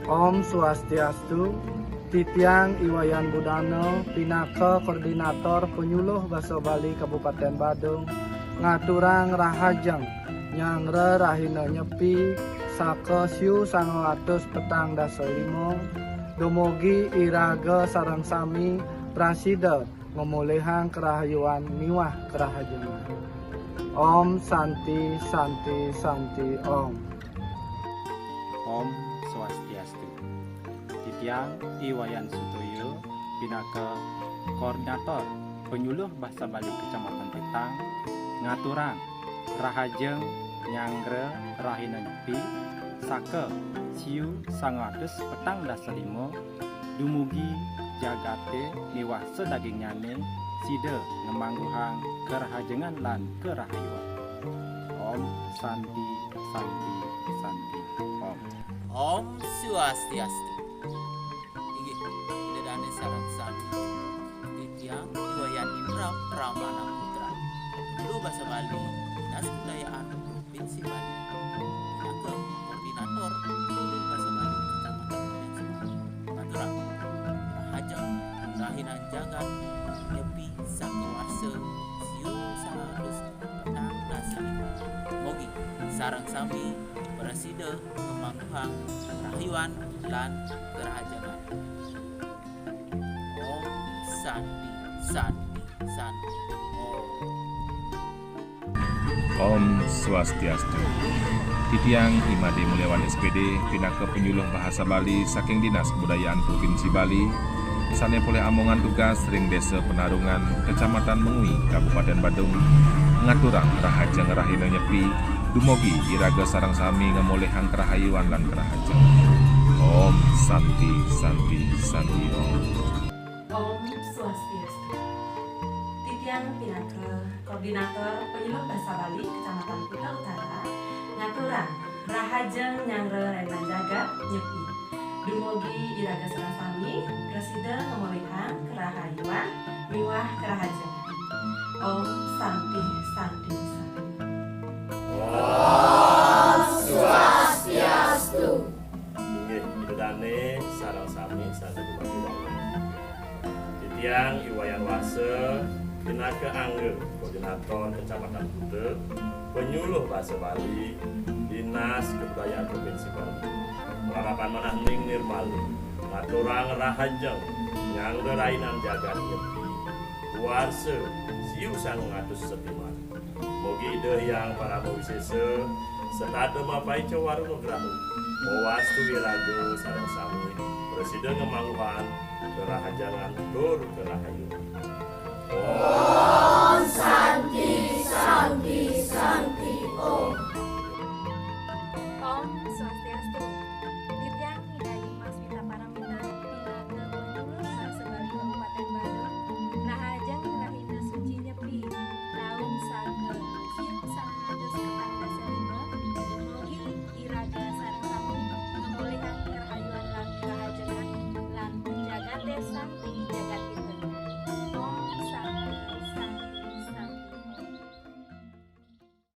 Om Swastiastu. Titiang Iwayan Budana Pinaka Koordinator Penyuluh Basa Bali Kabupaten Badung ngaturang rahajeng nyangre rahina nyepi saka siu 945 dumugi iraga sareng sami prasida memulihang kerahayuan miwah kerahajengan. Om Santi Santi Santi Om. Om Swastiastu. Titiang Iwayan Sutoyo Pinaka Koordinator Penyuluh Basa Bali Kecamatan Petang ngaturang rahajeng nyangre rahina nyepi saka siu 945 dumugi jagate miwah sedagingnyane sida ngemangguhang kerahajengan lan kerahayuan. Om Santi Santi Santi Om. Om Swastiastu. Inggih idedane sareng sami Titiang Iwayan Indra Pramana Putra Guru Basa Bali Dinas Kebudayaan Provinsi Bali Pinaka Koordinator Penyuluh Basa Bali Kecamatan Peten Maturang rahajeng rahinan jagat nyepi saka warsa siu 945 mogi sareng sami presida kemangguhang rahiwan lan kerahajangan. Om Santi Santi Santi Om Swastiastu. Titiang Imade Mulyawan SPD Pinaka Penyuluh Bahasa Bali saking Dinas Kebudayaan Provinsi Bali sane poleh amongan tugas ring Desa Penarungan Kecamatan Mengui Kabupaten Badung ngaturang rahajeng rahina nyepi dumugi iraga sareng sami ngemolehang kerahayuan lan kerahajeng. Om Santi Santi Santi Om. Om Swastiastu. Titiang Pinaka Koordinator Penyuluh Basa Bali Kecamatan Kuta Utara ngaturang rahajeng nyangre renan jagat nyepi dumugi iraga sareng sami presida pemilihan kerahayuan miwah kerahajengan. Om Santi Santi Santi. Om Swastiastu. Inggih idedane sareng sami saged dumadi wonten. Titiang Iwayan Wase Pinaka Angger Koordinator Kecamatan Kuta Penyuluh Basa Bali Dinas Kebudayaan Provinsi Bali Harapan Manah Ning Nirmalu ngaturang rahajeng nyangre rainan jagat nyepi warsa siu 945 mogi dehyang para mawisesa serta mapai cawaruna grahu mawastu wiraga sareng sami presiden ngemangguhan kerahajangan tur kerahayuan.